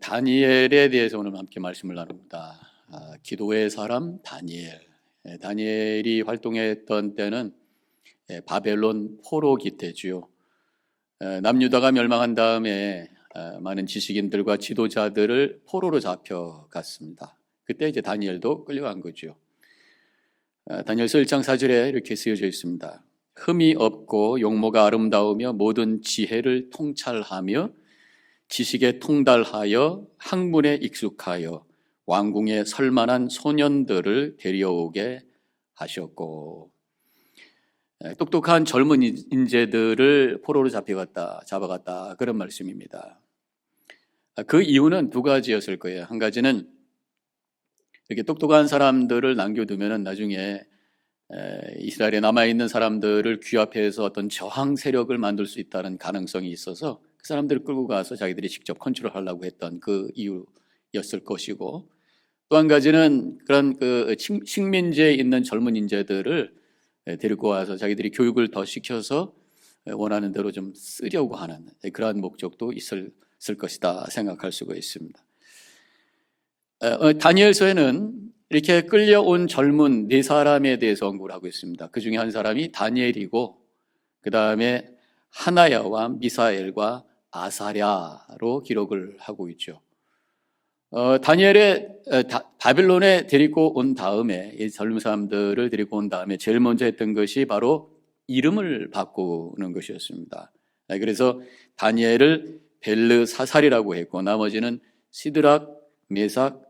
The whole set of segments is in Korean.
다니엘에 대해서 오늘 함께 말씀을 나눕니다. 기도의 사람 다니엘. 다니엘이 활동했던 때는 바벨론 포로기 때지요. 남유다가 멸망한 다음에 많은 지식인들과 지도자들을 포로로 잡혀갔습니다. 그때 이제 다니엘도 끌려간 거죠. 다니엘서 1장 4절에 이렇게 쓰여져 있습니다. 흠이 없고 용모가 아름다우며 모든 지혜를 통찰하며 지식에 통달하여 학문에 익숙하여 왕궁에 설만한 소년들을 데려오게 하셨고, 똑똑한 젊은 인재들을 포로로 잡아갔다 그런 말씀입니다. 그 이유는 두 가지였을 거예요. 한 가지는 이렇게 똑똑한 사람들을 남겨두면 나중에 이스라엘에 남아있는 사람들을 귀합해서 어떤 저항 세력을 만들 수 있다는 가능성이 있어서 그 사람들을 끌고 가서 자기들이 직접 컨트롤하려고 했던 그 이유였을 것이고, 또 한 가지는 그런 그 식민지에 있는 젊은 인재들을 데리고 와서 자기들이 교육을 더 시켜서 원하는 대로 좀 쓰려고 하는 그러한 목적도 있을 것이다 생각할 수가 있습니다. 다니엘서에는 이렇게 끌려온 젊은 네 사람에 대해서 언급을 하고 있습니다. 그 중에 한 사람이 다니엘이고, 그 다음에 하나야와 미사엘과 아사랴로 기록을 하고 있죠. 다니엘의 바빌론에 데리고 온 다음에, 이 젊은 사람들을 데리고 온 다음에 제일 먼저 했던 것이 바로 이름을 바꾸는 것이었습니다. 그래서 다니엘을 벨르사살이라고 했고, 나머지는 시드락, 메삭,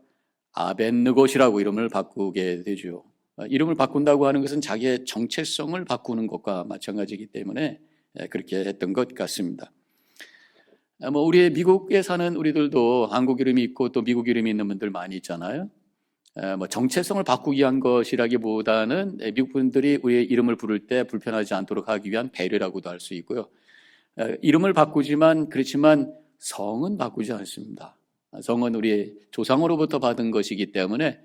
아벤느곳이라고 이름을 바꾸게 되죠. 이름을 바꾼다고 하는 것은 자기의 정체성을 바꾸는 것과 마찬가지이기 때문에 그렇게 했던 것 같습니다. 우리 미국에 사는 우리들도 한국 이름이 있고 또 미국 이름이 있는 분들 많이 있잖아요. 정체성을 바꾸기 위한 것이라기보다는 미국 분들이 우리의 이름을 부를 때 불편하지 않도록 하기 위한 배려라고도 할 수 있고요. 이름을 바꾸지만 그렇지만 성은 바꾸지 않습니다. 성은 우리의 조상으로부터 받은 것이기 때문에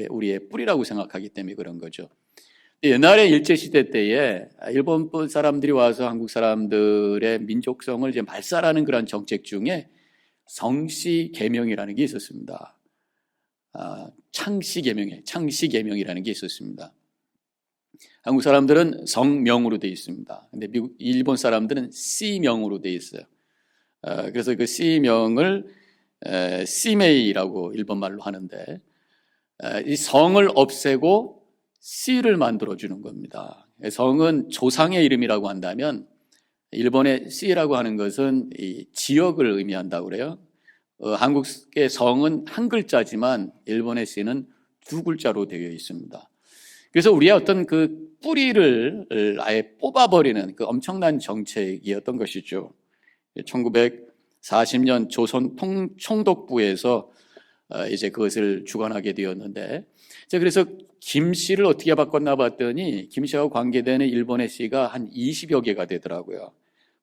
우리의 뿌리라고 생각하기 때문에 그런 거죠. 옛날에 일제시대 때에 일본 사람들이 와서 한국 사람들의 민족성을 이제 말살하는 그런 정책 중에 성씨 계명이라는 게 있었습니다. 창씨 계명이라는 게 있었습니다. 한국 사람들은 성명으로 되어 있습니다. 근데 일본 사람들은 씨명으로 되어 있어요. 그래서 그 씨명을 씨메이라고 일본말로 하는데, 이 성을 없애고 씨를 만들어주는 겁니다. 성은 조상의 이름이라고 한다면 일본의 씨라고 하는 것은 이 지역을 의미한다고 그래요. 한국의 성은 한 글자지만 일본의 씨는 두 글자로 되어 있습니다. 그래서 우리의 어떤 그 뿌리를 아예 뽑아버리는 그 엄청난 정책이었던 것이죠. 1940년 조선 총독부에서 이제 그것을 주관하게 되었는데, 그래서 김 씨를 어떻게 바꿨나 봤더니 김 씨하고 관계되는 일본의 씨가 한 20여 개가 되더라고요.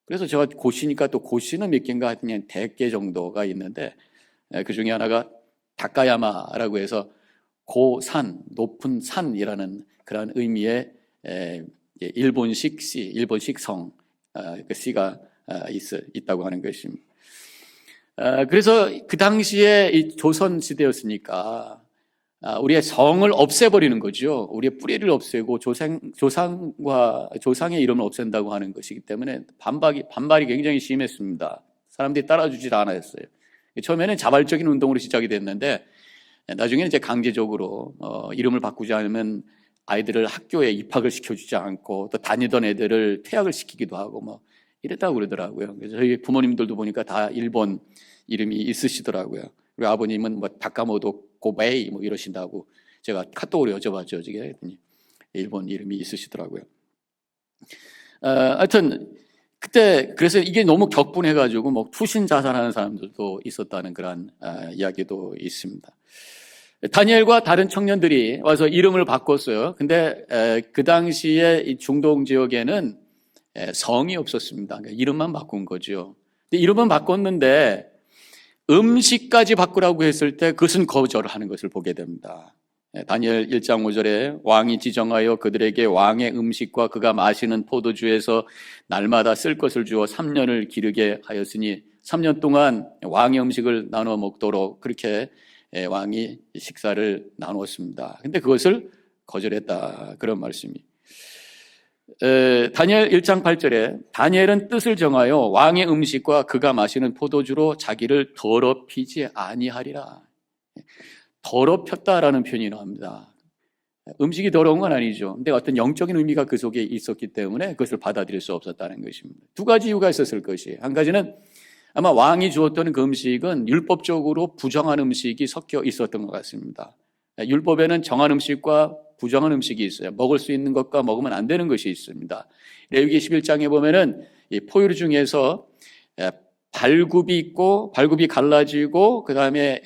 그래서 제가 고시니까 또 고시는 몇 개인가 그냥 100개 정도가 있는데, 그 중에 하나가 다카야마라고 해서 고산, 높은 산이라는 그런 의미의 일본식 씨, 일본식 성, 그 씨가 있다고 하는 것입니다. 그래서 그 당시에 이 조선 시대였으니까 우리의 성을 없애버리는 거죠. 우리의 뿌리를 없애고 조상의 이름을 없앤다고 하는 것이기 때문에 반발이 굉장히 심했습니다. 사람들이 따라주질 않았어요. 처음에는 자발적인 운동으로 시작이 됐는데, 나중에는 이제 강제적으로 이름을 바꾸지 않으면 아이들을 학교에 입학을 시켜주지 않고 또 다니던 애들을 퇴학을 시키기도 하고 이랬다고 그러더라고요. 그래서 저희 부모님들도 보니까 다 일본 이름이 있으시더라고요. 그리고 아버님은 다카모토 고베이 이러신다고 제가 카톡으로 여쭤봤죠. 일본 이름이 있으시더라고요. 하여튼 그때 그래서 이게 너무 격분해가지고 투신 자살하는 사람들도 있었다는 그런 이야기도 있습니다. 다니엘과 다른 청년들이 와서 이름을 바꿨어요. 근데 그 당시에 이 중동 지역에는 성이 없었습니다. 그러니까 이름만 바꾼 거죠. 근데 이름은 바꿨는데 음식까지 바꾸라고 했을 때 그것은 거절을 하는 것을 보게 됩니다. 다니엘 1장 5절에 왕이 지정하여 그들에게 왕의 음식과 그가 마시는 포도주에서 날마다 쓸 것을 주어 3년을 기르게 하였으니 3년 동안 왕의 음식을 나눠 먹도록 그렇게 왕이 식사를 나누었습니다. 근데 그것을 거절했다, 그런 말씀이. 다니엘 1장 8절에 다니엘은 뜻을 정하여 왕의 음식과 그가 마시는 포도주로 자기를 더럽히지 아니하리라. 더럽혔다라는 표현이 나옵니다. 음식이 더러운 건 아니죠. 근데 어떤 영적인 의미가 그 속에 있었기 때문에 그것을 받아들일 수 없었다는 것입니다. 두 가지 이유가 있었을 것이에요. 한 가지는 아마 왕이 주었던 그 음식은 율법적으로 부정한 음식이 섞여 있었던 것 같습니다. 율법에는 정한 음식과 부정한 음식이 있어요. 먹을 수 있는 것과 먹으면 안 되는 것이 있습니다. 레위기 11장에 보면은 이 포유류 중에서 발굽이 있고 발굽이 갈라지고 그 다음에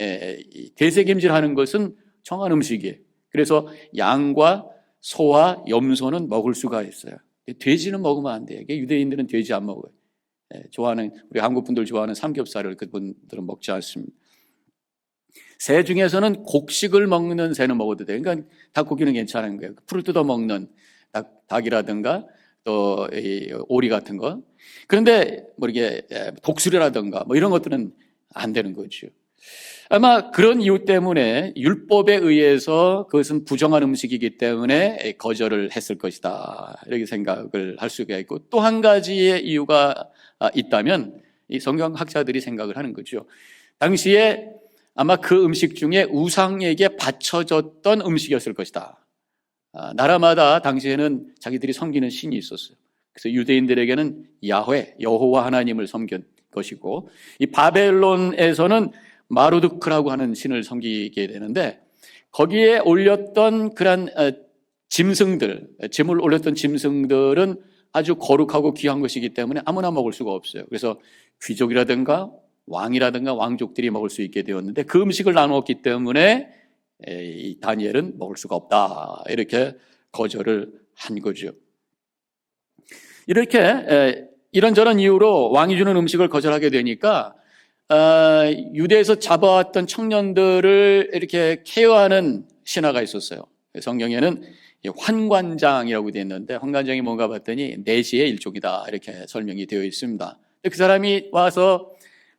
대세김질하는 것은 정한 음식이에요. 그래서 양과 소와 염소는 먹을 수가 있어요. 돼지는 먹으면 안 돼요. 유대인들은 돼지 안 먹어요. 좋아하는, 우리 한국 분들 좋아하는 삼겹살을 그분들은 먹지 않습니다. 새 중에서는 곡식을 먹는 새는 먹어도 돼요. 그러니까 닭고기는 괜찮은 거예요. 풀을 뜯어 먹는 닭이라든가 또 오리 같은 거. 그런데 뭐 이게 독수리라든가 뭐 이런 것들은 안 되는 거죠. 아마 그런 이유 때문에 율법에 의해서 그것은 부정한 음식이기 때문에 거절을 했을 것이다, 이렇게 생각을 할 수가 있고, 또 한 가지의 이유가 있다면 이 성경학자들이 생각을 하는 거죠. 당시에 아마 그 음식 중에 우상에게 바쳐졌던 음식이었을 것이다. 나라마다 당시에는 자기들이 섬기는 신이 있었어요. 그래서 유대인들에게는 야훼, 여호와 하나님을 섬긴 것이고, 이 바벨론에서는 마루드크라고 하는 신을 섬기게 되는데, 거기에 올렸던 그런 짐승들, 짐을 올렸던 짐승들은 아주 거룩하고 귀한 것이기 때문에 아무나 먹을 수가 없어요. 그래서 귀족이라든가 왕이라든가 왕족들이 먹을 수 있게 되었는데, 그 음식을 나누었기 때문에 이 다니엘은 먹을 수가 없다, 이렇게 거절을 한 거죠. 이렇게 이런저런 이유로 왕이 주는 음식을 거절하게 되니까 유대에서 잡아왔던 청년들을 이렇게 케어하는 신하가 있었어요. 성경에는 환관장이라고 되어 있는데, 환관장이 뭔가 봤더니 내시의 일종이다, 이렇게 설명이 되어 있습니다. 그 사람이 와서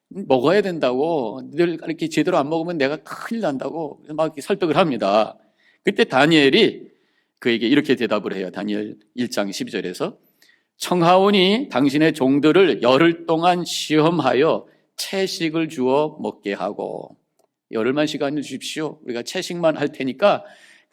먹어야 된다고, 늘 이렇게 제대로 안 먹으면 내가 큰일 난다고 막 설득을 합니다. 그때 다니엘이 그에게 이렇게 대답을 해요. 다니엘 1장 12절에서 청하오니 당신의 종들을 열흘 동안 시험하여 채식을 주어 먹게 하고, 열흘만 시간을 주십시오. 우리가 채식만 할 테니까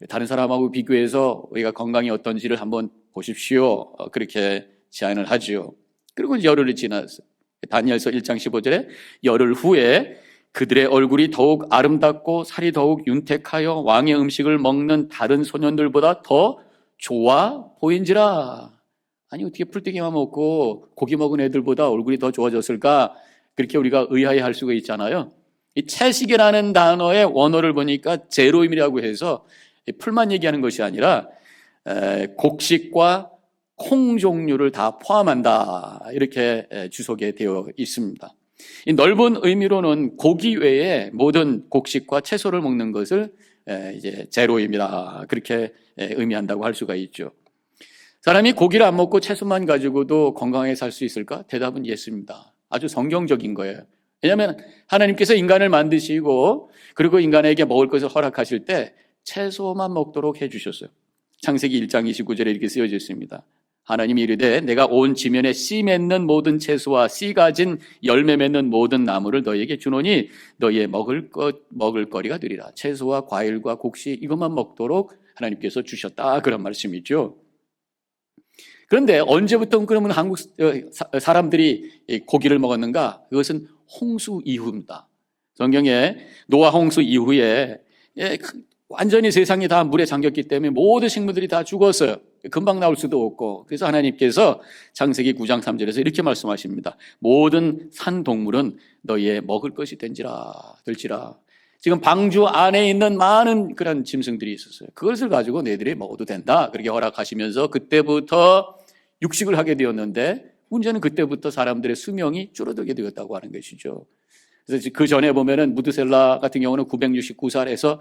다른 사람하고 비교해서 우리가 건강이 어떤지를 한번 보십시오. 그렇게 제안을 하죠. 그리고 열흘이 지났어요. 다니엘서 1장 15절에 열흘 후에 그들의 얼굴이 더욱 아름답고 살이 더욱 윤택하여 왕의 음식을 먹는 다른 소년들보다 더 좋아 보인지라. 아니, 어떻게 풀떼기만 먹고 고기 먹은 애들보다 얼굴이 더 좋아졌을까? 그렇게 우리가 의아해할 수가 있잖아요. 이 채식이라는 단어의 원어를 보니까 제로임이라고 해서 풀만 얘기하는 것이 아니라 곡식과 콩 종류를 다 포함한다, 이렇게 주석에 되어 있습니다. 이 넓은 의미로는 고기 외에 모든 곡식과 채소를 먹는 것을 이제 제로임이다, 그렇게 의미한다고 할 수가 있죠. 사람이 고기를 안 먹고 채소만 가지고도 건강하게 살 수 있을까? 대답은 예스입니다. 아주 성경적인 거예요. 왜냐하면 하나님께서 인간을 만드시고 그리고 인간에게 먹을 것을 허락하실 때 채소만 먹도록 해주셨어요. 창세기 1장 29절에 이렇게 쓰여져 있습니다. 하나님이 이르되 내가 온 지면에 씨 맺는 모든 채소와 씨 가진 열매 맺는 모든 나무를 너희에게 주노니 너희의 먹을 거리가 되리라. 채소와 과일과 곡식 이것만 먹도록 하나님께서 주셨다, 그런 말씀이죠. 그런데 언제부터 그러면 한국 사람들이 고기를 먹었는가? 그것은 홍수 이후입니다. 성경에 노아 홍수 이후에 완전히 세상이 다 물에 잠겼기 때문에 모든 식물들이 다 죽었어요. 금방 나올 수도 없고, 그래서 하나님께서 창세기 9장 3절에서 이렇게 말씀하십니다. 모든 산 동물은 너희의 먹을 것이 될지라. 지금 방주 안에 있는 많은 그런 짐승들이 있었어요. 그것을 가지고 너희들이 먹어도 된다, 그렇게 허락하시면서 그때부터 육식을 하게 되었는데, 문제는 그때부터 사람들의 수명이 줄어들게 되었다고 하는 것이죠. 그래서 그 전에 보면은 무드셀라 같은 경우는 969살에서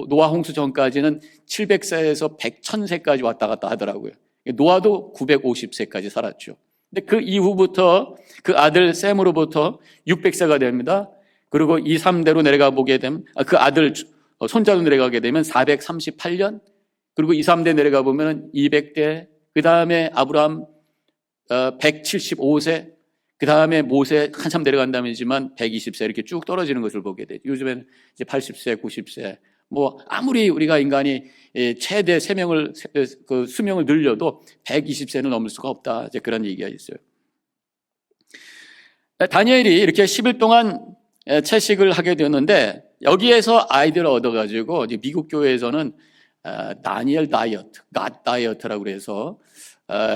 노아 홍수 전까지는 700세에서 1000세까지 왔다 갔다 하더라고요. 노아도 950세까지 살았죠. 근데 그 이후부터 그 아들 셈으로부터 600세가 됩니다. 그리고 2, 3대로 내려가 보게 되면 그 아들 손자로 내려가게 되면 438년, 그리고 2, 3대 내려가 보면 200대, 그 다음에 아브라함 175세, 그 다음에 모세 한참 내려간다면지만 120세 이렇게 쭉 떨어지는 것을 보게 되죠. 요즘에는 이제 80세, 90세, 뭐 아무리 우리가 인간이 최대 그 수명을 늘려도 120세는 넘을 수가 없다. 이제 그런 얘기가 있어요. 다니엘이 이렇게 10일 동안 채식을 하게 되었는데 여기에서 아이디어를 얻어가지고 미국 교회에서는 다니엘 다이어트, 갓 다이어트라고 그래서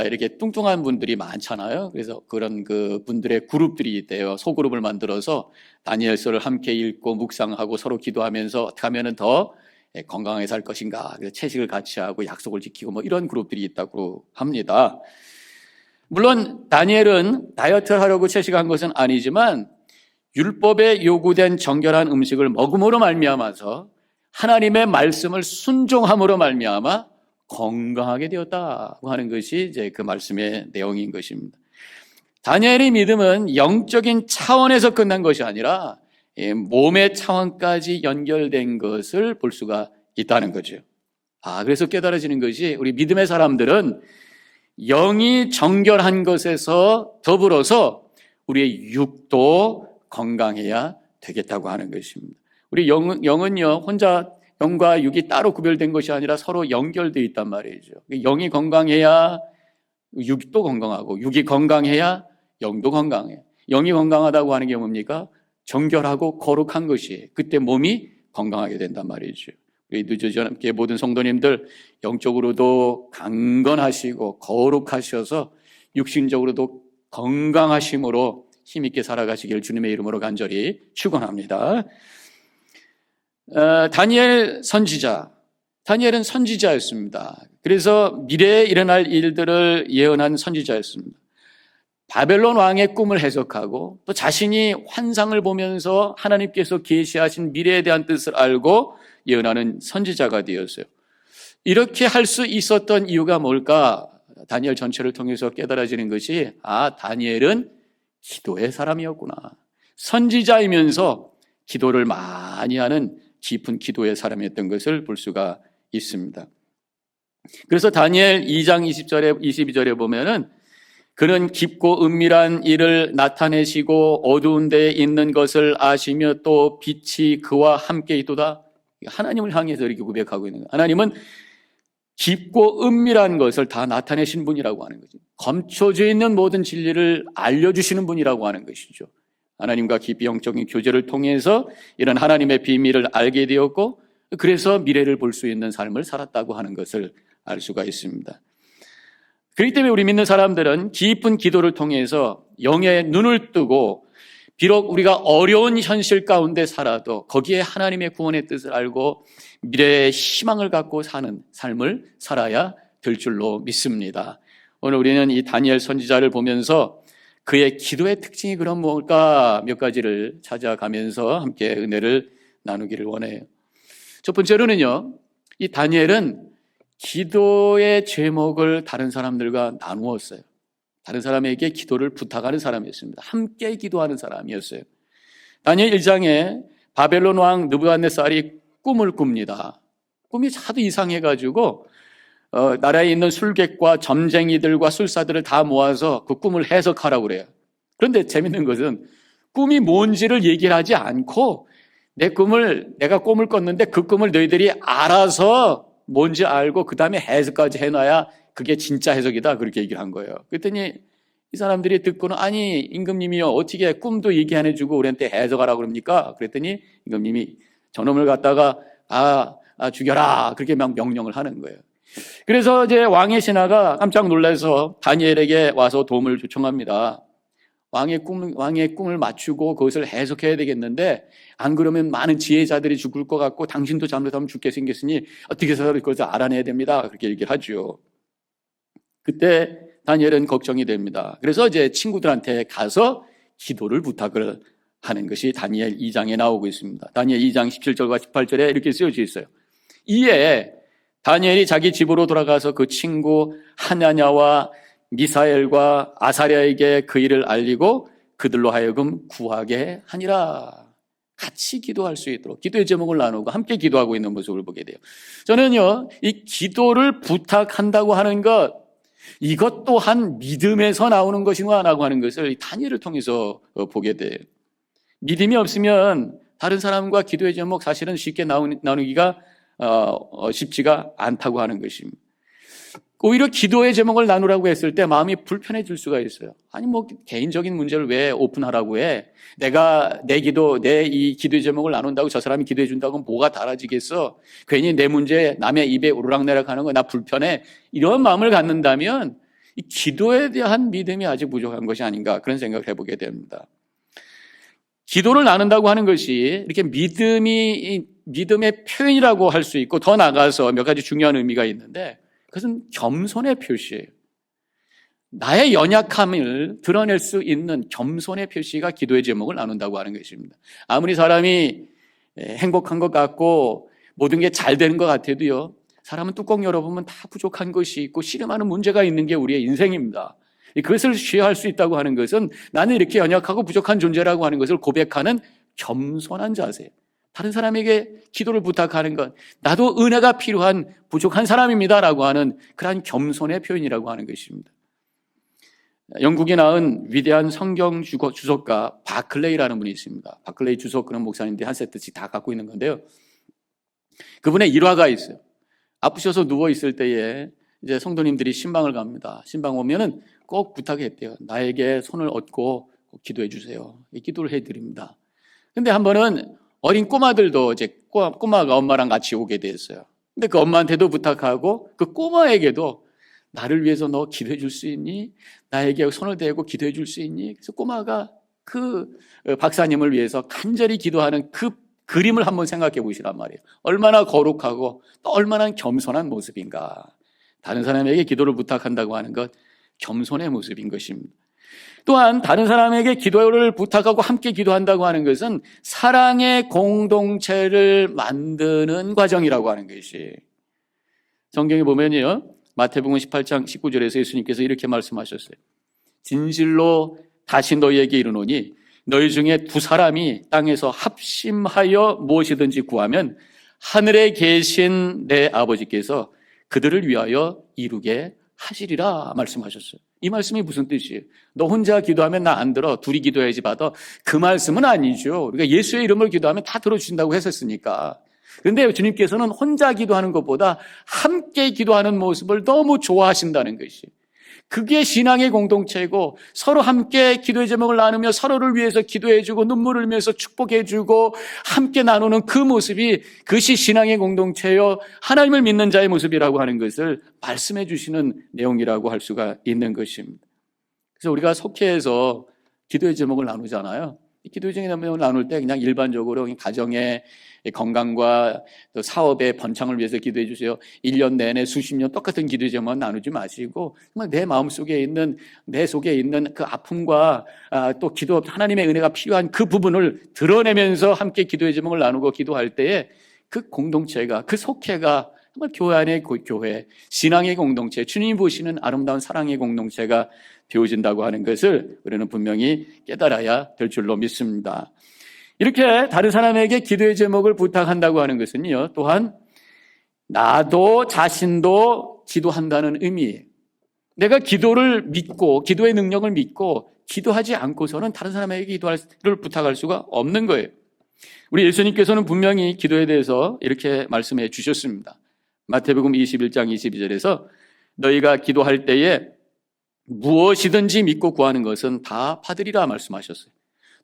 이렇게 뚱뚱한 분들이 많잖아요. 그래서 그런 그 분들의 그룹들이 있대요. 소그룹을 만들어서 다니엘서를 함께 읽고 묵상하고 서로 기도하면서 어떻게 하면 더 건강하게 살 것인가. 그래서 채식을 같이 하고 약속을 지키고 뭐 이런 그룹들이 있다고 합니다. 물론 다니엘은 다이어트를 하려고 채식한 것은 아니지만 율법에 요구된 정결한 음식을 먹음으로 말미암아서 하나님의 말씀을 순종함으로 말미암아 건강하게 되었다고 하는 것이 이제 그 말씀의 내용인 것입니다. 다니엘의 믿음은 영적인 차원에서 끝난 것이 아니라 몸의 차원까지 연결된 것을 볼 수가 있다는 거죠. 그래서 깨달아지는 것이 우리 믿음의 사람들은 영이 정결한 것에서 더불어서 우리의 육도 건강해야 되겠다고 하는 것입니다. 우리 영은요, 혼자 영과 육이 따로 구별된 것이 아니라 서로 연결되어 있단 말이죠. 영이 건강해야 육도 건강하고 육이 건강해야 영도 건강해. 영이 건강하다고 하는 게 뭡니까? 정결하고 거룩한 것이 그때 몸이 건강하게 된단 말이죠. 우리 늦어지게 모든 성도님들 영적으로도 강건하시고 거룩하셔서 육신적으로도 건강하심으로 힘있게 살아가시길 주님의 이름으로 간절히 축원합니다. 다니엘 선지자, 다니엘은 선지자였습니다. 그래서 미래에 일어날 일들을 예언한 선지자였습니다. 바벨론 왕의 꿈을 해석하고 또 자신이 환상을 보면서 하나님께서 계시하신 미래에 대한 뜻을 알고 예언하는 선지자가 되었어요. 이렇게 할 수 있었던 이유가 뭘까? 다니엘 전체를 통해서 깨달아지는 것이 다니엘은 기도의 사람이었구나. 선지자이면서 기도를 많이 하는 깊은 기도의 사람이었던 것을 볼 수가 있습니다. 그래서 다니엘 2장 20절에 22절에 보면은 그는 깊고 은밀한 일을 나타내시고 어두운 데에 있는 것을 아시며 또 빛이 그와 함께 있도다. 하나님을 향해서 이렇게 고백하고 있는 거예요. 하나님은 깊고 은밀한 것을 다 나타내신 분이라고 하는 거죠. 감춰져 있는 모든 진리를 알려주시는 분이라고 하는 것이죠. 하나님과 깊이 영적인 교제를 통해서 이런 하나님의 비밀을 알게 되었고 그래서 미래를 볼 수 있는 삶을 살았다고 하는 것을 알 수가 있습니다. 그렇기 때문에 우리 믿는 사람들은 깊은 기도를 통해서 영의 눈을 뜨고 비록 우리가 어려운 현실 가운데 살아도 거기에 하나님의 구원의 뜻을 알고 미래의 희망을 갖고 사는 삶을 살아야 될 줄로 믿습니다. 오늘 우리는 이 다니엘 선지자를 보면서 그의 기도의 특징이 그럼 뭘까 몇 가지를 찾아가면서 함께 은혜를 나누기를 원해요. 첫 번째로는요, 이 다니엘은 기도의 제목을 다른 사람들과 나누었어요. 다른 사람에게 기도를 부탁하는 사람이었습니다. 함께 기도하는 사람이었어요. 다니엘 1장에 바벨론 왕 느부갓네살이 꿈을 꿉니다. 꿈이 하도 이상해가지고 나라에 있는 술객과 점쟁이들과 술사들을 다 모아서 그 꿈을 해석하라고 그래요. 그런데 재밌는 것은 꿈이 뭔지를 얘기를 하지 않고 내가 꿈을 꿨는데 그 꿈을 너희들이 알아서 뭔지 알고 그 다음에 해석까지 해놔야 그게 진짜 해석이다 그렇게 얘기를 한 거예요. 그랬더니 이 사람들이 듣고는 아니 임금님이요 어떻게 꿈도 얘기 안 해주고 우리한테 해석하라고 그럽니까? 그랬더니 임금님이 저놈을 갖다가 죽여라 그렇게 막 명령을 하는 거예요. 그래서 이제 왕의 신하가 깜짝 놀라서 다니엘에게 와서 도움을 요청합니다. 왕의 꿈을 맞추고 그것을 해석해야 되겠는데 안 그러면 많은 지혜자들이 죽을 것 같고 당신도 잘못하면 죽게 생겼으니 어떻게 해서 그것을 알아내야 됩니다. 그렇게 얘기를 하죠. 그때 다니엘은 걱정이 됩니다. 그래서 이제 친구들한테 가서 기도를 부탁을 하는 것이 다니엘 2장에 나오고 있습니다. 다니엘 2장 17절과 18절에 이렇게 쓰여져 있어요. 이에 다니엘이 자기 집으로 돌아가서 그 친구 하나냐와 미사엘과 아사랴에게 그 일을 알리고 그들로 하여금 구하게 하니라. 같이 기도할 수 있도록 기도의 제목을 나누고 함께 기도하고 있는 모습을 보게 돼요. 저는요, 이 기도를 부탁한다고 하는 것, 이것 또한 믿음에서 나오는 것이구나라고 하는 것을 이 다니엘을 통해서 보게 돼요. 믿음이 없으면 다른 사람과 기도의 제목 사실은 쉽게 나누기가 쉽지가 않다고 하는 것입니다. 오히려 기도의 제목을 나누라고 했을 때 마음이 불편해질 수가 있어요. 아니 뭐 개인적인 문제를 왜 오픈하라고 해? 내가 내 이 기도의 제목을 나눈다고 저 사람이 기도해 준다고 뭐가 달라지겠어? 괜히 내 문제 남의 입에 오르락내락하는 거 나 불편해. 이런 마음을 갖는다면 이 기도에 대한 믿음이 아직 부족한 것이 아닌가 그런 생각을 해보게 됩니다. 기도를 나눈다고 하는 것이 이렇게 믿음의 표현이라고 할 수 있고 더 나아가서 몇 가지 중요한 의미가 있는데 그것은 겸손의 표시예요. 나의 연약함을 드러낼 수 있는 겸손의 표시가 기도의 제목을 나눈다고 하는 것입니다. 아무리 사람이 행복한 것 같고 모든 게 잘 되는 것 같아도요, 사람은 뚜껑 열어보면 다 부족한 것이 있고 씨름하는 문제가 있는 게 우리의 인생입니다. 그것을 쉬어할 수 있다고 하는 것은 나는 이렇게 연약하고 부족한 존재라고 하는 것을 고백하는 겸손한 자세예요. 다른 사람에게 기도를 부탁하는 것, 나도 은혜가 필요한 부족한 사람입니다라고 하는 그러한 겸손의 표현이라고 하는 것입니다. 영국에 낳은 위대한 성경 주석가 바클레이라는 분이 있습니다. 바클레이 주석 그런 목사님들이 한 세트씩 다 갖고 있는 건데요. 그분의 일화가 있어요. 아프셔서 누워 있을 때에 이제 성도님들이 신방을 갑니다. 신방 오면은 꼭 부탁했대요. 나에게 손을 얹고 기도해 주세요. 기도를 해드립니다. 근데 한 번은 어린 꼬마들도 이제 꼬마가 엄마랑 같이 오게 됐어요. 근데 그 엄마한테도 부탁하고 그 꼬마에게도 나를 위해서 너 기도해 줄 수 있니? 나에게 손을 대고 기도해 줄 수 있니? 그래서 꼬마가 그 박사님을 위해서 간절히 기도하는 그 그림을 한번 생각해 보시란 말이에요. 얼마나 거룩하고 또 얼마나 겸손한 모습인가. 다른 사람에게 기도를 부탁한다고 하는 것, 겸손의 모습인 것입니다. 또한 다른 사람에게 기도를 부탁하고 함께 기도한다고 하는 것은 사랑의 공동체를 만드는 과정이라고 하는 것이 성경에 보면요, 마태복음 18장 19절에서 예수님께서 이렇게 말씀하셨어요. 진실로 다시 너희에게 이르노니 너희 중에 두 사람이 땅에서 합심하여 무엇이든지 구하면 하늘에 계신 내 아버지께서 그들을 위하여 이루게 하시리라 말씀하셨어요. 이 말씀이 무슨 뜻이에요? 너 혼자 기도하면 나 안 들어. 둘이 기도해야지 받아. 그 말씀은 아니죠. 우리가 예수의 이름을 기도하면 다 들어주신다고 했었으니까. 그런데 주님께서는 혼자 기도하는 것보다 함께 기도하는 모습을 너무 좋아하신다는 것이. 그게 신앙의 공동체고 서로 함께 기도의 제목을 나누며 서로를 위해서 기도해주고 눈물을 흘리면서 축복해주고 함께 나누는 그 모습이 그것이 신앙의 공동체요 하나님을 믿는 자의 모습이라고 하는 것을 말씀해 주시는 내용이라고 할 수가 있는 것입니다. 그래서 우리가 속회에서 기도의 제목을 나누잖아요. 기도의 제목을 나눌 때 그냥 일반적으로 가정의 건강과 또 사업의 번창을 위해서 기도해 주세요. 1년 내내 수십 년 똑같은 기도의 제목만 나누지 마시고 정말 내 마음속에 있는 내 속에 있는 그 아픔과 또 기도 하나님의 은혜가 필요한 그 부분을 드러내면서 함께 기도의 제목을 나누고 기도할 때에 그 공동체가 그 속회가 정말 교회 안의 교회, 신앙의 공동체, 주님이 보시는 아름다운 사랑의 공동체가 되어진다고 하는 것을 우리는 분명히 깨달아야 될 줄로 믿습니다. 이렇게 다른 사람에게 기도의 제목을 부탁한다고 하는 것은요, 또한 나도 자신도 기도한다는 의미예요. 내가 기도를 믿고 기도의 능력을 믿고 기도하지 않고서는 다른 사람에게 기도를 부탁할 수가 없는 거예요. 우리 예수님께서는 분명히 기도에 대해서 이렇게 말씀해 주셨습니다. 마태복음 21장 22절에서 너희가 기도할 때에 무엇이든지 믿고 구하는 것은 다 받으리라 말씀하셨어요.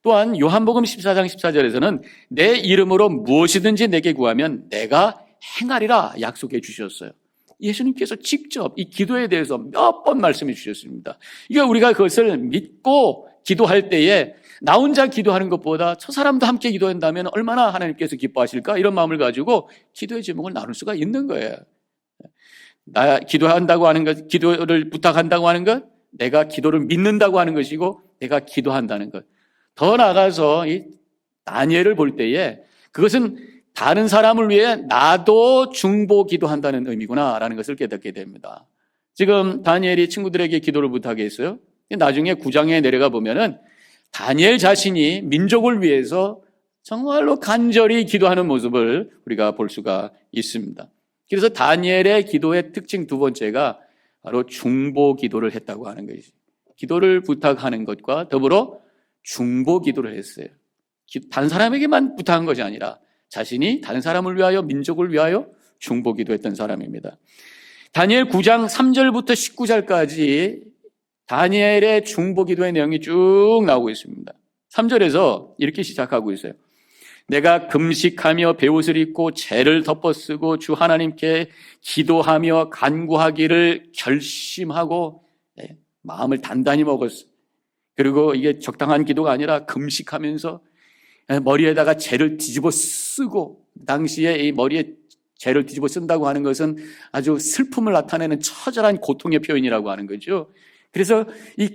또한 요한복음 14장 14절에서는 내 이름으로 무엇이든지 내게 구하면 내가 행하리라 약속해 주셨어요. 예수님께서 직접 이 기도에 대해서 몇 번 말씀해 주셨습니다. 그러니까 우리가 그것을 믿고 기도할 때에 나 혼자 기도하는 것보다 저 사람도 함께 기도한다면 얼마나 하나님께서 기뻐하실까? 이런 마음을 가지고 기도의 제목을 나눌 수가 있는 거예요. 나 기도한다고 하는 것, 기도를 부탁한다고 하는 것, 내가 기도를 믿는다고 하는 것이고 내가 기도한다는 것. 더 나아가서 이 다니엘을 볼 때에 그것은 다른 사람을 위해 나도 중보 기도한다는 의미구나라는 것을 깨닫게 됩니다. 지금 다니엘이 친구들에게 기도를 부탁했어요. 나중에 9장에 내려가 보면은 다니엘 자신이 민족을 위해서 정말로 간절히 기도하는 모습을 우리가 볼 수가 있습니다. 그래서 다니엘의 기도의 특징 두 번째가 바로 중보 기도를 했다고 하는 것이죠. 기도를 부탁하는 것과 더불어 중보 기도를 했어요. 다른 사람에게만 부탁한 것이 아니라 자신이 다른 사람을 위하여, 민족을 위하여 중보 기도했던 사람입니다. 다니엘 9장 3절부터 19절까지 다니엘의 중보 기도의 내용이 쭉 나오고 있습니다. 3절에서 이렇게 시작하고 있어요. 내가 금식하며 베옷을 입고 죄를 덮어쓰고 주 하나님께 기도하며 간구하기를 결심하고 마음을 단단히 먹었어. 그리고 이게 적당한 기도가 아니라 금식하면서 머리에다가 죄를 뒤집어 쓰고, 당시에 이 머리에 죄를 뒤집어 쓴다고 하는 것은 아주 슬픔을 나타내는 처절한 고통의 표현이라고 하는 거죠. 그래서 이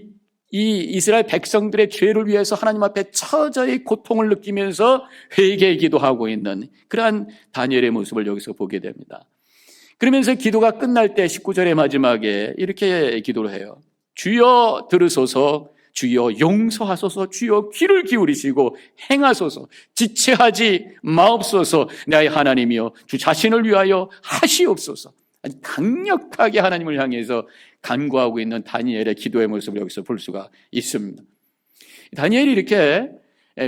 이스라엘 백성들의 죄를 위해서 하나님 앞에 처절히 고통을 느끼면서 회개 기도하고 있는 그러한 다니엘의 모습을 여기서 보게 됩니다. 그러면서 기도가 끝날 때 19절의 마지막에 이렇게 기도를 해요. 주여 들으소서, 주여 용서하소서, 주여 귀를 기울이시고 행하소서, 지체하지 마옵소서, 나의 하나님이여 주 자신을 위하여 하시옵소서. 아주 강력하게 하나님을 향해서 간구하고 있는 다니엘의 기도의 모습을 여기서 볼 수가 있습니다. 다니엘이 이렇게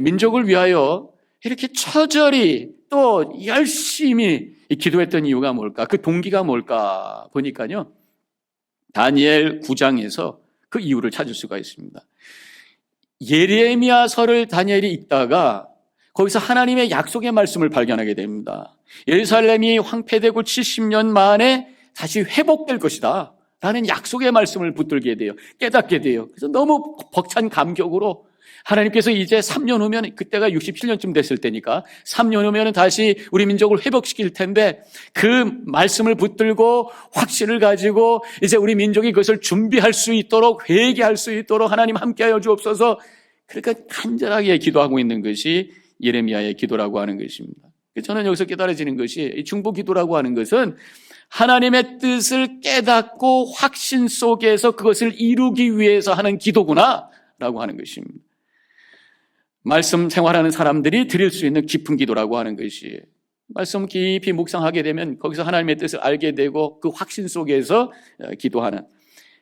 민족을 위하여 이렇게 처절히 또 열심히 기도했던 이유가 뭘까? 그 동기가 뭘까 보니까요, 다니엘 9장에서 그 이유를 찾을 수가 있습니다. 예레미야서를 다니엘이 읽다가 거기서 하나님의 약속의 말씀을 발견하게 됩니다. 예루살렘이 황폐되고 70년 만에 다시 회복될 것이다 라는 약속의 말씀을 붙들게 돼요. 깨닫게 돼요. 그래서 너무 벅찬 감격으로 하나님께서 이제 3년 후면, 그때가 67년쯤 됐을 때니까 3년 후면 다시 우리 민족을 회복시킬 텐데 그 말씀을 붙들고 확신을 가지고 이제 우리 민족이 그것을 준비할 수 있도록, 회개할 수 있도록 하나님 함께하여 주옵소서. 그러니까 간절하게 기도하고 있는 것이 예레미야의 기도라고 하는 것입니다. 저는 여기서 깨달아지는 것이, 이 중보 기도라고 하는 것은 하나님의 뜻을 깨닫고 확신 속에서 그것을 이루기 위해서 하는 기도구나 라고 하는 것입니다. 말씀 생활하는 사람들이 드릴 수 있는 깊은 기도라고 하는 것이, 말씀 깊이 묵상하게 되면 거기서 하나님의 뜻을 알게 되고 그 확신 속에서 기도하는,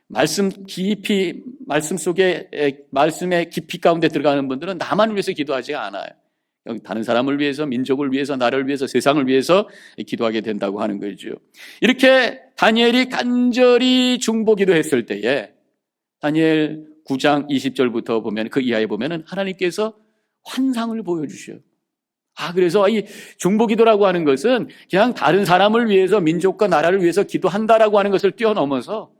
말씀 깊이, 말씀 속에, 말씀의 깊이 가운데 들어가는 분들은 나만 위해서 기도하지 않아요. 다른 사람을 위해서, 민족을 위해서, 나를 위해서, 세상을 위해서 기도하게 된다고 하는 거죠. 이렇게 다니엘이 간절히 중보 기도했을 때에 다니엘 9장 20절부터 보면, 그 이하에 보면은 하나님께서 환상을 보여주셔요. 그래서 이 중보 기도라고 하는 것은 그냥 다른 사람을 위해서, 민족과 나라를 위해서 기도한다라고 하는 것을 뛰어넘어서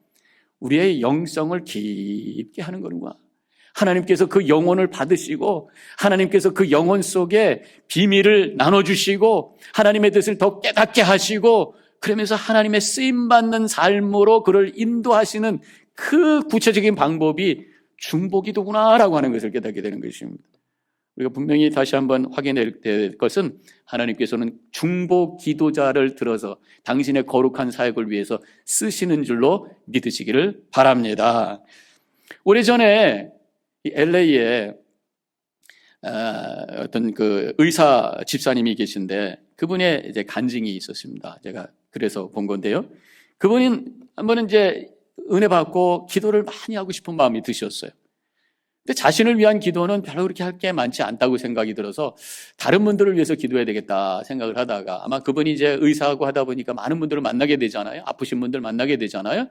우리의 영성을 깊게 하는 거는구나. 하나님께서 그 영혼을 받으시고 하나님께서 그 영혼 속에 비밀을 나눠주시고 하나님의 뜻을 더 깨닫게 하시고, 그러면서 하나님의 쓰임받는 삶으로 그를 인도하시는 그 구체적인 방법이 중보기도구나라고 하는 것을 깨닫게 되는 것입니다. 우리가 분명히 다시 한번 확인해야 될 것은, 하나님께서는 중보기도자를 들어서 당신의 거룩한 사역을 위해서 쓰시는 줄로 믿으시기를 바랍니다. 오래전에 LA에 어떤 그 의사 집사님이 계신데 그분의 이제 간증이 있었습니다. 제가 그래서 본 건데요. 그분은 한 번은 이제 은혜 받고 기도를 많이 하고 싶은 마음이 드셨어요. 근데 자신을 위한 기도는 별로 그렇게 할 게 많지 않다고 생각이 들어서 다른 분들을 위해서 기도해야 되겠다 생각을 하다가, 아마 그분이 이제 의사하고 하다 보니까 많은 분들을 만나게 되잖아요. 아프신 분들 만나게 되잖아요.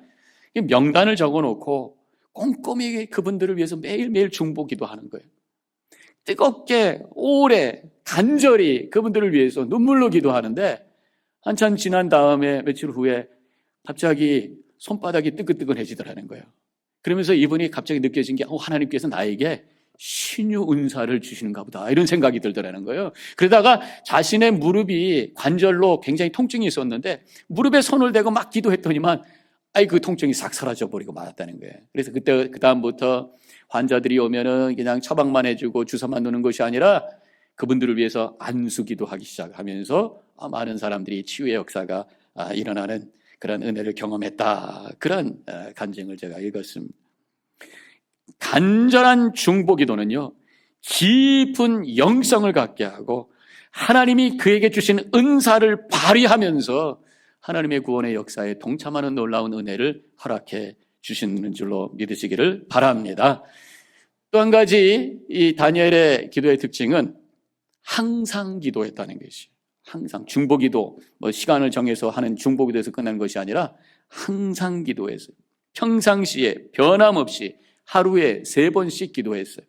명단을 적어놓고 꼼꼼히 그분들을 위해서 매일매일 중보 기도하는 거예요. 뜨겁게 오래 간절히 그분들을 위해서 눈물로 기도하는데, 한참 지난 다음에 며칠 후에 갑자기 손바닥이 뜨끈뜨끈해지더라는 거예요. 그러면서 이분이 갑자기 느껴진 게, 하나님께서 나에게 신유 은사를 주시는가 보다, 이런 생각이 들더라는 거예요. 그러다가 자신의 무릎이 관절로 굉장히 통증이 있었는데 무릎에 손을 대고 막 기도했더니만 그 통증이 싹 사라져 버리고 말았다는 거예요. 그래서 그 다음부터 환자들이 오면은 그냥 처방만 해주고 주사만 놓는 것이 아니라 그분들을 위해서 안수 기도하기 시작하면서 많은 사람들이 치유의 역사가 일어나는 그런 은혜를 경험했다. 그런 간증을 제가 읽었습니다. 간절한 중보기도는요, 깊은 영성을 갖게 하고 하나님이 그에게 주신 은사를 발휘하면서 하나님의 구원의 역사에 동참하는 놀라운 은혜를 허락해 주시는 줄로 믿으시기를 바랍니다. 또 한 가지 이 다니엘의 기도의 특징은 항상 기도했다는 것이에요. 항상 중보기도, 시간을 정해서 하는 중보기도에서 끝나는 것이 아니라 항상 기도했어요. 평상시에 변함없이 하루에 3번씩 기도했어요.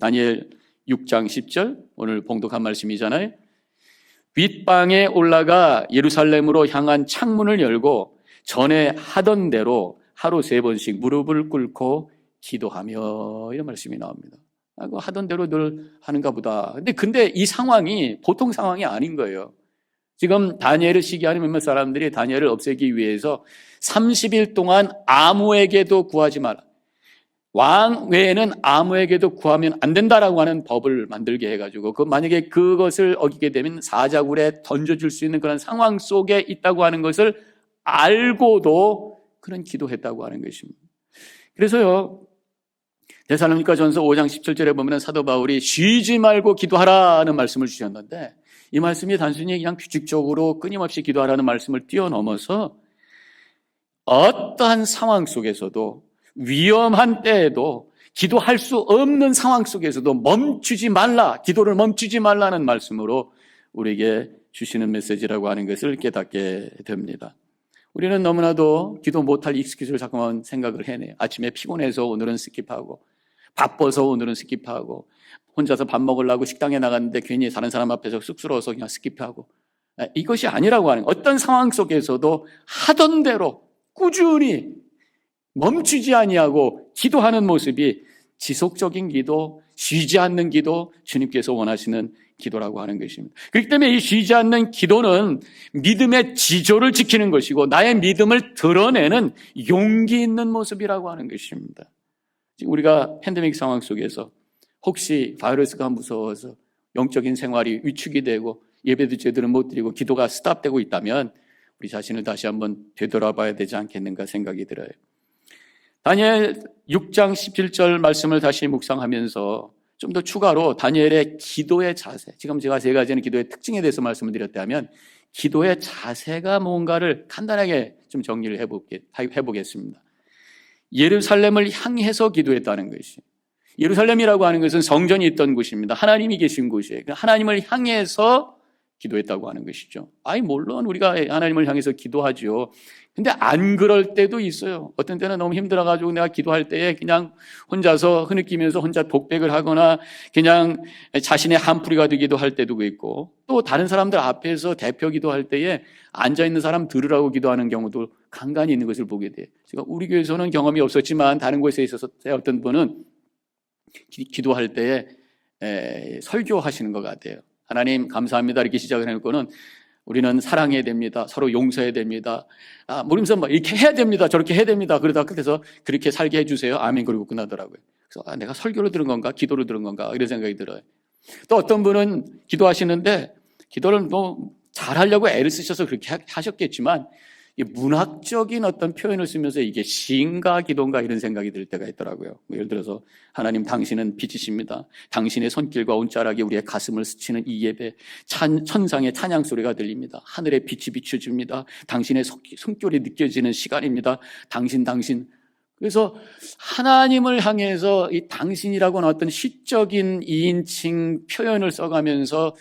다니엘 6장 10절, 오늘 봉독한 말씀이잖아요. 윗방에 올라가 예루살렘으로 향한 창문을 열고 전에 하던 대로 하루 3번씩 무릎을 꿇고 기도하며, 이런 말씀이 나옵니다. 하던 대로 늘 하는가 보다. 근데 이 상황이 보통 상황이 아닌 거예요. 지금 다니엘을 시기하는 몇몇 사람들이 다니엘을 없애기 위해서 30일 동안 아무에게도 구하지 마라, 왕 외에는 아무에게도 구하면 안 된다라고 하는 법을 만들게 해가지고, 만약에 그것을 어기게 되면 사자굴에 던져줄 수 있는 그런 상황 속에 있다고 하는 것을 알고도 그런 기도했다고 하는 것입니다. 그래서요, 데살로니가전서 5장 17절에 보면 사도 바울이 쉬지 말고 기도하라는 말씀을 주셨는데, 이 말씀이 단순히 그냥 규칙적으로 끊임없이 기도하라는 말씀을 뛰어넘어서 어떠한 상황 속에서도, 위험한 때에도, 기도할 수 없는 상황 속에서도 멈추지 말라, 기도를 멈추지 말라는 말씀으로 우리에게 주시는 메시지라고 하는 것을 깨닫게 됩니다. 우리는 너무나도 기도 못할 익스큐즈를 자꾸만 생각을 해내요. 아침에 피곤해서 오늘은 스킵하고, 바빠서 오늘은 스킵하고, 혼자서 밥 먹으려고 식당에 나갔는데 괜히 다른 사람 앞에서 쑥스러워서 그냥 스킵하고, 이것이 아니라고 하는 거예요. 어떤 상황 속에서도 하던 대로 꾸준히 멈추지 아니하고 기도하는 모습이 지속적인 기도, 쉬지 않는 기도, 주님께서 원하시는 기도라고 하는 것입니다. 그렇기 때문에 이 쉬지 않는 기도는 믿음의 지조를 지키는 것이고 나의 믿음을 드러내는 용기 있는 모습이라고 하는 것입니다. 지금 우리가 팬데믹 상황 속에서 혹시 바이러스가 무서워서 영적인 생활이 위축이 되고 예배도 제대로 못 드리고 기도가 스탑되고 있다면 우리 자신을 다시 한번 되돌아봐야 되지 않겠는가 생각이 들어요. 다니엘 6장 17절 말씀을 다시 묵상하면서 좀 더 추가로 다니엘의 기도의 자세, 지금 제가 3가지의 기도의 특징에 대해서 말씀을 드렸다면 기도의 자세가 뭔가를 간단하게 좀 정리를 해보겠습니다. 예루살렘을 향해서 기도했다는 것이, 예루살렘이라고 하는 것은 성전이 있던 곳입니다. 하나님이 계신 곳이에요. 하나님을 향해서 기도했다고 하는 것이죠. 물론 우리가 하나님을 향해서 기도하죠. 근데 안 그럴 때도 있어요. 어떤 때는 너무 힘들어가지고 내가 기도할 때에 그냥 혼자서 흐느끼면서 혼자 독백을 하거나 그냥 자신의 한풀이가 되기도 할 때도 있고, 또 다른 사람들 앞에서 대표 기도할 때에 앉아있는 사람 들으라고 기도하는 경우도 간간히 있는 것을 보게 돼요. 제가 우리 교회에서는 경험이 없었지만 다른 곳에 있어서 어떤 분은 기도할 때에 설교하시는 것 같아요. 하나님 감사합니다 이렇게 시작을 해놓고는 우리는 사랑해야 됩니다, 서로 용서해야 됩니다, 모르면서 이렇게 해야 됩니다, 저렇게 해야 됩니다, 그러다 끝에서 그렇게 살게 해주세요, 아멘, 그리고 끝나더라고요. 그래서 내가 설교로 들은 건가 기도로 들은 건가 이런 생각이 들어요. 또 어떤 분은 기도하시는데 기도를 잘하려고 애를 쓰셔서 그렇게 하셨겠지만 문학적인 어떤 표현을 쓰면서 이게 시인가 기도인가 이런 생각이 들 때가 있더라고요. 예를 들어서 하나님 당신은 빛이십니다, 당신의 손길과 온자락이 우리의 가슴을 스치는 이 예배, 천상의 찬양 소리가 들립니다, 하늘의 빛이 비춰집니다, 당신의 숨결이 느껴지는 시간입니다, 당신. 그래서 하나님을 향해서 이 당신이라고 하는 어떤 시적인 2인칭 표현을 써가면서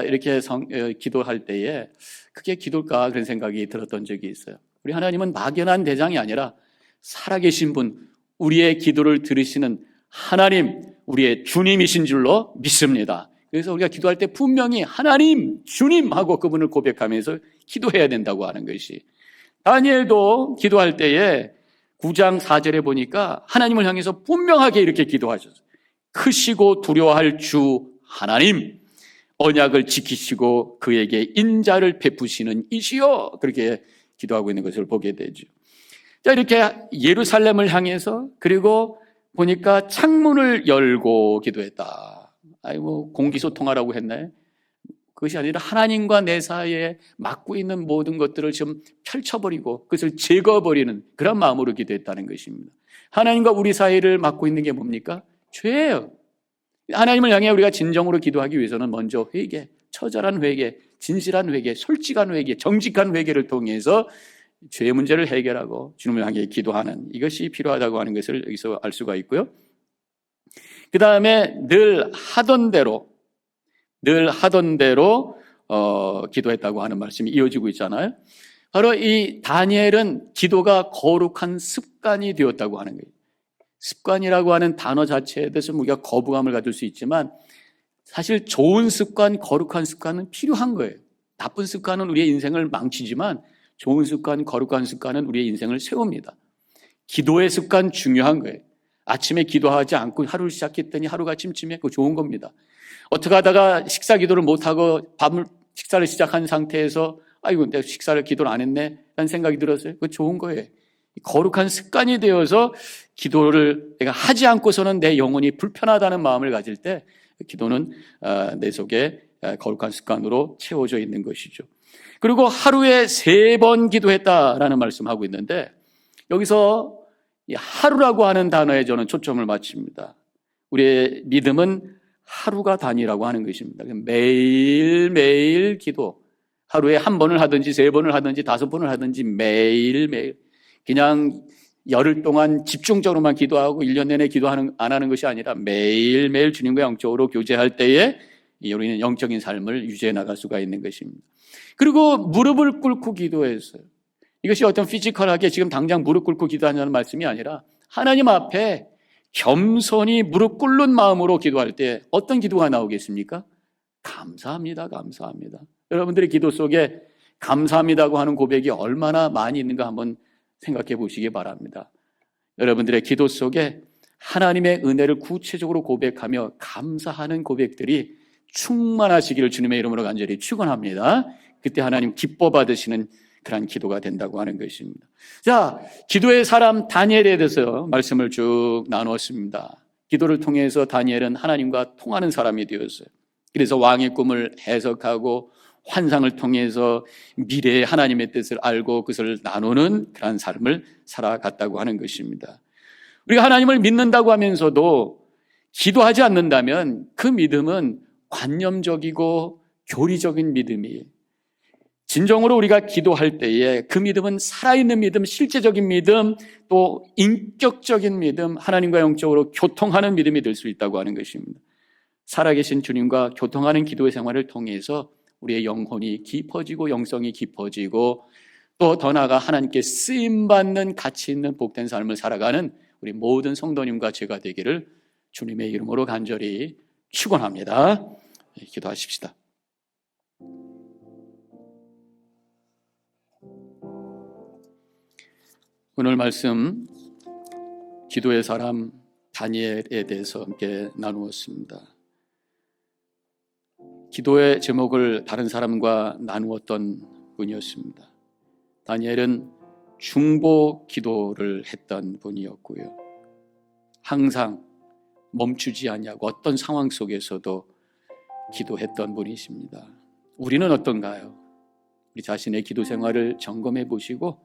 이렇게 기도할 때에 그게 기도일까 그런 생각이 들었던 적이 있어요. 우리 하나님은 막연한 대장이 아니라 살아계신 분, 우리의 기도를 들으시는 하나님, 우리의 주님이신 줄로 믿습니다. 그래서 우리가 기도할 때 분명히 하나님, 주님 하고 그분을 고백하면서 기도해야 된다고 하는 것이, 다니엘도 기도할 때에 9장 4절에 보니까 하나님을 향해서 분명하게 이렇게 기도하셨어요. 크시고 두려워할 주 하나님, 언약을 지키시고 그에게 인자를 베푸시는 이시여, 그렇게 기도하고 있는 것을 보게 되죠. 자, 이렇게 예루살렘을 향해서, 그리고 보니까 창문을 열고 기도했다. 공기소통하라고 했나요? 그것이 아니라 하나님과 내 사이에 막고 있는 모든 것들을 좀 펼쳐버리고 그것을 제거해버리는 그런 마음으로 기도했다는 것입니다. 하나님과 우리 사이를 막고 있는 게 뭡니까? 죄예요. 하나님을 향해 우리가 진정으로 기도하기 위해서는 먼저 회개, 처절한 회개, 진실한 회개, 솔직한 회개, 정직한 회개를 통해서 죄의 문제를 해결하고 주님을 향해 기도하는 이것이 필요하다고 하는 것을 여기서 알 수가 있고요. 그 다음에 늘 하던 대로 기도했다고 하는 말씀이 이어지고 있잖아요. 바로 이 다니엘은 기도가 거룩한 습관이 되었다고 하는 거예요. 습관이라고 하는 단어 자체에 대해서 우리가 거부감을 가질 수 있지만 사실 좋은 습관, 거룩한 습관은 필요한 거예요. 나쁜 습관은 우리의 인생을 망치지만 좋은 습관, 거룩한 습관은 우리의 인생을 세웁니다. 기도의 습관 중요한 거예요. 아침에 기도하지 않고 하루를 시작했더니 하루가 침침해 그거 좋은 겁니다. 어떻게 하다가 식사 기도를 못하고 식사를 시작한 상태에서 아이고 내가 기도를 안 했네 라는 생각이 들었어요. 그거 좋은 거예요. 거룩한 습관이 되어서 기도를 내가 하지 않고서는 내 영혼이 불편하다는 마음을 가질 때 기도는 내 속에 거룩한 습관으로 채워져 있는 것이죠. 그리고 하루에 3번 기도했다라는 말씀하고 있는데 여기서 이 하루라고 하는 단어에 저는 초점을 맞춥니다. 우리의 믿음은 하루가 단위라고 하는 것입니다. 매일매일 기도, 하루에 1번을 하든지 3번을 하든지 5번을 하든지 매일매일 그냥 열흘 동안 집중적으로만 기도하고 1년 내내 안 하는 것이 아니라 매일매일 주님과 영적으로 교제할 때에 우리는 영적인 삶을 유지해 나갈 수가 있는 것입니다. 그리고 무릎을 꿇고 기도했어요. 이것이 어떤 피지컬하게 지금 당장 무릎 꿇고 기도하냐는 말씀이 아니라 하나님 앞에 겸손히 무릎 꿇는 마음으로 기도할 때 어떤 기도가 나오겠습니까? 감사합니다, 감사합니다. 여러분들의 기도 속에 감사합니다고 하는 고백이 얼마나 많이 있는가 한번 생각해 보시기 바랍니다. 여러분들의 기도 속에 하나님의 은혜를 구체적으로 고백하며 감사하는 고백들이 충만하시기를 주님의 이름으로 간절히 축원합니다. 그때 하나님 기뻐 받으시는 그런 기도가 된다고 하는 것입니다. 자, 기도의 사람 다니엘에 대해서 말씀을 쭉 나누었습니다. 기도를 통해서 다니엘은 하나님과 통하는 사람이 되었어요. 그래서 왕의 꿈을 해석하고 환상을 통해서 미래의 하나님의 뜻을 알고 그것을 나누는 그런 삶을 살아갔다고 하는 것입니다. 우리가 하나님을 믿는다고 하면서도 기도하지 않는다면 그 믿음은 관념적이고 교리적인 믿음이에요. 진정으로 우리가 기도할 때에 그 믿음은 살아있는 믿음, 실제적인 믿음, 또 인격적인 믿음, 하나님과 영적으로 교통하는 믿음이 될 수 있다고 하는 것입니다. 살아계신 주님과 교통하는 기도의 생활을 통해서 우리의 영혼이 깊어지고 영성이 깊어지고 또 더 나아가 하나님께 쓰임받는 가치 있는 복된 삶을 살아가는 우리 모든 성도님과 제가 되기를 주님의 이름으로 간절히 축원합니다. 기도하십시다. 오늘 말씀 기도의 사람 다니엘에 대해서 함께 나누었습니다. 기도의 제목을 다른 사람과 나누었던 분이었습니다. 다니엘은 중보 기도를 했던 분이었고요. 항상 멈추지 않냐고 어떤 상황 속에서도 기도했던 분이십니다. 우리는 어떤가요? 우리 자신의 기도 생활을 점검해 보시고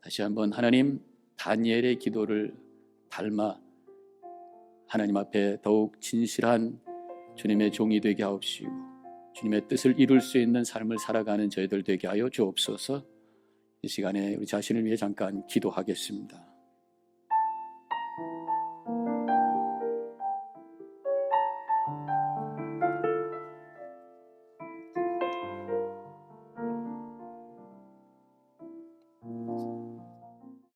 다시 한번 하나님 다니엘의 기도를 닮아 하나님 앞에 더욱 진실한 주님의 종이 되게 하옵시고 주님의 뜻을 이룰 수 있는 삶을 살아가는 저희들 되게 하여 주옵소서. 이 시간에 우리 자신을 위해 잠깐 기도하겠습니다.